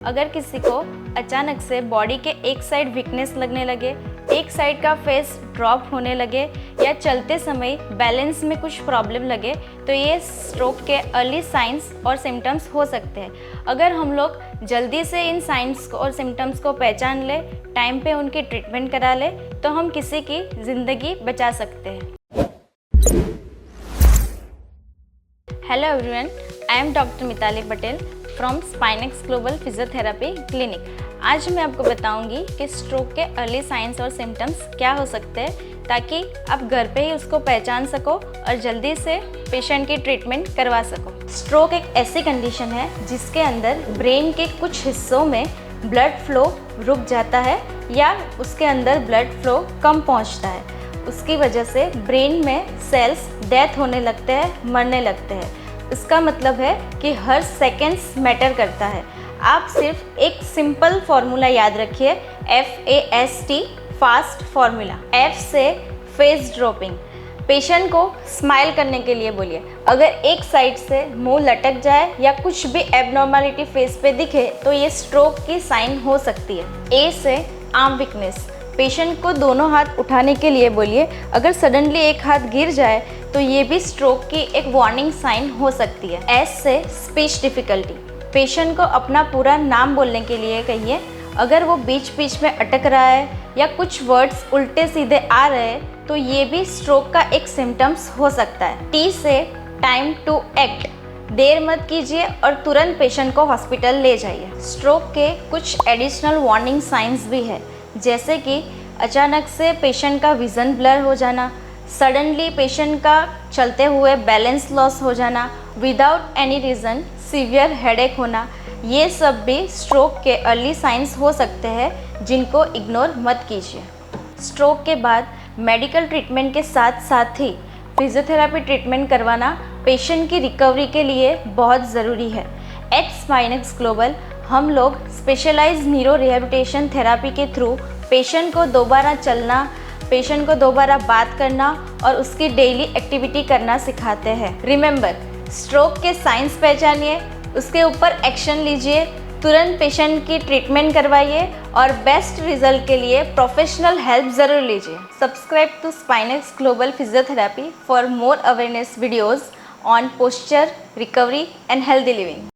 अगर किसी को अचानक से बॉडी के एक साइड वीकनेस लगने लगे, एक साइड का फेस ड्रॉप होने लगे या चलते समय बैलेंस में कुछ प्रॉब्लम लगे तो ये स्ट्रोक के अर्ली साइंस और सिम्टम्स हो सकते हैं। अगर हम लोग जल्दी से इन साइंस और सिम्टम्स को पहचान ले, टाइम पे उनकी ट्रीटमेंट करा ले तो हम किसी की ज़िंदगी बचा सकते हैं। Hello everyone, I am doctor Mitali Patel from Spinex Global physiotherapy clinic. आज मैं आपको बताऊंगी कि स्ट्रोक के अर्ली साइंस और सिम्टम्स क्या हो सकते हैं ताकि आप घर पे ही उसको पहचान सको और जल्दी से पेशेंट की ट्रीटमेंट करवा सको। स्ट्रोक एक ऐसी कंडीशन है जिसके अंदर ब्रेन के कुछ हिस्सों में ब्लड फ्लो रुक जाता है या उसके अंदर ब्लड फ्लो कम पहुंचता है। उसकी वजह से ब्रेन में सेल्स डेथ होने लगते हैं, मरने लगते हैं। इसका मतलब है कि हर सेकेंड्स मैटर करता है। आप सिर्फ एक सिंपल फार्मूला याद रखिए, FAST, फास्ट फार्मूला। F से फेस ड्रॉपिंग, पेशेंट को स्माइल करने के लिए बोलिए। अगर एक साइड से मुंह लटक जाए या कुछ भी एबनॉर्मलिटी फेस पे दिखे तो ये स्ट्रोक की साइन हो सकती है। A से आर्म वीकनेस, पेशेंट को दोनों हाथ उठाने के लिए बोलिए। अगर सडनली एक हाथ गिर जाए तो ये भी स्ट्रोक की एक वार्निंग साइन हो सकती है। S से स्पीच डिफ़िकल्टी, पेशेंट को अपना पूरा नाम बोलने के लिए कहिए। अगर वो बीच बीच में अटक रहा है या कुछ वर्ड्स उल्टे सीधे आ रहे हैं तो ये भी स्ट्रोक का एक सिम्टम्स हो सकता है। T से टाइम टू एक्ट, देर मत कीजिए और तुरंत पेशेंट को हॉस्पिटल ले जाइए। स्ट्रोक के कुछ एडिशनल वार्निंग साइंस भी है, जैसे कि अचानक से पेशेंट का विज़न ब्लर हो जाना, सडनली पेशेंट का चलते हुए बैलेंस लॉस हो जाना, without any reason severe headache होना। ये सब भी स्ट्रोक के अर्ली साइंस हो सकते हैं जिनको इग्नोर मत कीजिए। स्ट्रोक के बाद मेडिकल ट्रीटमेंट के साथ साथ ही फिजियोथेरेपी ट्रीटमेंट करवाना पेशेंट की रिकवरी के लिए बहुत ज़रूरी है। एट स्पाइनेक्स ग्लोबल हम लोग स्पेशलाइज्ड न्यूरो रिहैबिलिटेशन थेरेपी के थ्रू पेशेंट को दोबारा चलना, पेशेंट को दोबारा बात करना और उसकी डेली एक्टिविटी करना सिखाते हैं। रिमेंबर, स्ट्रोक के साइंस पहचानिए, उसके ऊपर एक्शन लीजिए, तुरंत पेशेंट की ट्रीटमेंट करवाइए और बेस्ट रिजल्ट के लिए प्रोफेशनल हेल्प ज़रूर लीजिए। Subscribe to Spinex Global physiotherapy for more awareness videos on posture, recovery and healthy living.